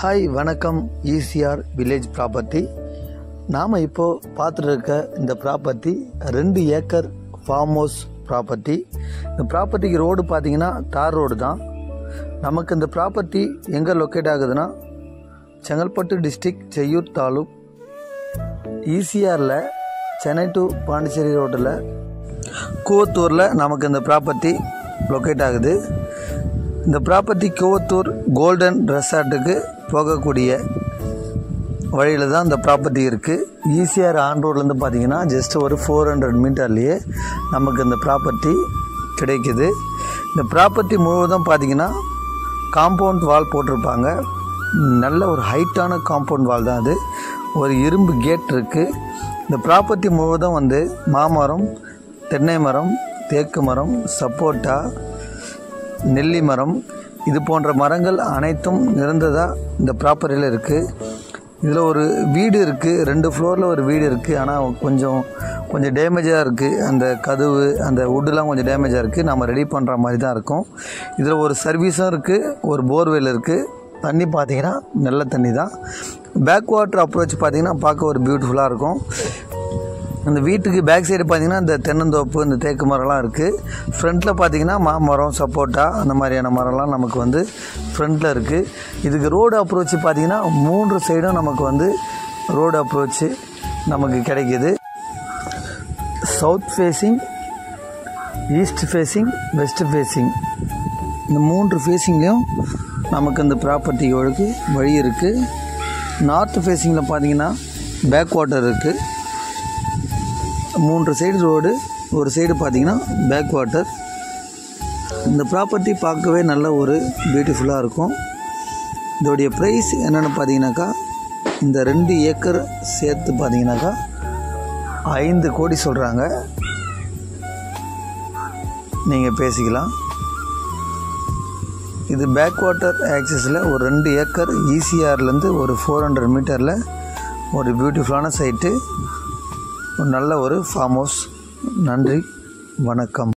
Hi வணக்கம். ECR village property. நாம் இப்போது பார்த்துட்டு இருக்க இந்த property 2 acre farm house property. இந்த ப்ராப்பர்ட்டிக்கு ரோடு பார்த்தீங்கன்னா தார் ரோடு தான். நமக்கு இந்த ப்ராப்பர்ட்டி எங்கே லொக்கேட் ஆகுதுன்னா செங்கல்பட்டு டிஸ்ட்ரிக்ட் செய்யூர் தாலுக் ஈசிஆரில் சென்னை டு பாண்டிச்சேரி ரோட்டில் கூவத்தூரில் நமக்கு இந்த ப்ராப்பர்ட்டி லொக்கேட் ஆகுது. இந்த ப்ராப்பர்ட்டி கூவத்தூர் கோல்டன் ரெசார்ட்டுக்கு போகக்கூடிய வழியில் தான் இந்த ப்ராப்பர்ட்டி இருக்குது. ஈசிஆர் ஆன் ரோட்லேருந்து பார்த்தீங்கன்னா ஜஸ்ட் ஒரு 400 மீட்டர்லேயே நமக்கு இந்த ப்ராப்பர்ட்டி கிடைக்குது. இந்த ப்ராப்பர்ட்டி முழுவதும் பார்த்தீங்கன்னா காம்பவுண்ட் வால் போட்டிருப்பாங்க. நல்ல ஒரு ஹைட்டான காம்பவுண்ட் வால் தான் அது. ஒரு இரும்பு கேட் இருக்குது. இந்த ப்ராப்பர்ட்டி முழுவதும் மாமரம், தென்னை மரம், தேக்கு மரம், சப்போட்டா, நெல்லி மரம், இது போன்ற மரங்கள் அனைத்தும் நிறைந்ததாக இந்த ப்ராப்பர்ட்டியில் இருக்குது. இதில் ஒரு வீடு இருக்குது, 2 ஃப்ளோரில் ஒரு வீடு இருக்குது. ஆனால் கொஞ்சம் டேமேஜாக இருக்குது. அந்த கதவு, அந்த வுட்டெலாம் கொஞ்சம் டேமேஜாக இருக்குது. நம்ம ரெடி பண்ணுற மாதிரி தான் இருக்கும். இதில் ஒரு சர்வீஸும் இருக்குது, ஒரு போர்வெல் இருக்குது. தண்ணி பார்த்திங்கன்னா நல்ல தண்ணி தான். பேக் வாட்டர் அப்ரோச் பார்த்திங்கன்னா பார்க்க ஒரு பியூட்டிஃபுல்லாக இருக்கும். அந்த வீட்டுக்கு பேக் சைடு பார்த்திங்கன்னா இந்த தென்னந்தோப்பு, இந்த தேக்கு மரம்லாம் இருக்குது. ஃப்ரண்ட்டில் பார்த்திங்கன்னா மாமரம், சப்போட்டா, அந்த மாதிரியான மரம்லாம் நமக்கு ஃப்ரண்ட்டில் இருக்குது. இதுக்கு ரோடு அப்ரோச்சு பார்த்திங்கன்னா 3 சைடும் நமக்கு ரோடு அப்ரோச்சு நமக்கு கிடைக்கிது. South facing, east facing, west facing, இந்த 3 ஃபேஸிங்லேயும் நமக்கு இந்த ப்ராப்பர்ட்டிக்கு வழி இருக்குது. நார்த் ஃபேஸிங்கில் பார்த்திங்கன்னா பேக் வாட்டர் இருக்குது. 3 சைடு ரோடு, ஒரு சைடு பார்த்திங்கன்னா பேக் வாட்டர். இந்த ப்ராப்பர்ட்டி பார்க்கவே நல்ல ஒரு பியூட்டிஃபுல்லாக இருக்கும். இதோடைய ப்ரைஸ் என்னென்னு பார்த்தீங்கன்னாக்கா, இந்த 2 ஏக்கர் சேர்த்து பார்த்தீங்கன்னாக்கா 5 கோடி சொல்கிறாங்க. நீங்கள் பேசிக்கலாம். இது பேக் வாட்டர் ஆக்சஸில் ஒரு 2 ஏக்கர் ஈசிஆர்லேருந்து ஒரு 400 மீட்டரில் ஒரு பியூட்டிஃபுல்லான சைட்டு, ஒரு நல்ல ஒரு ஃபார்ம் ஹவுஸ். நன்றி, வணக்கம்.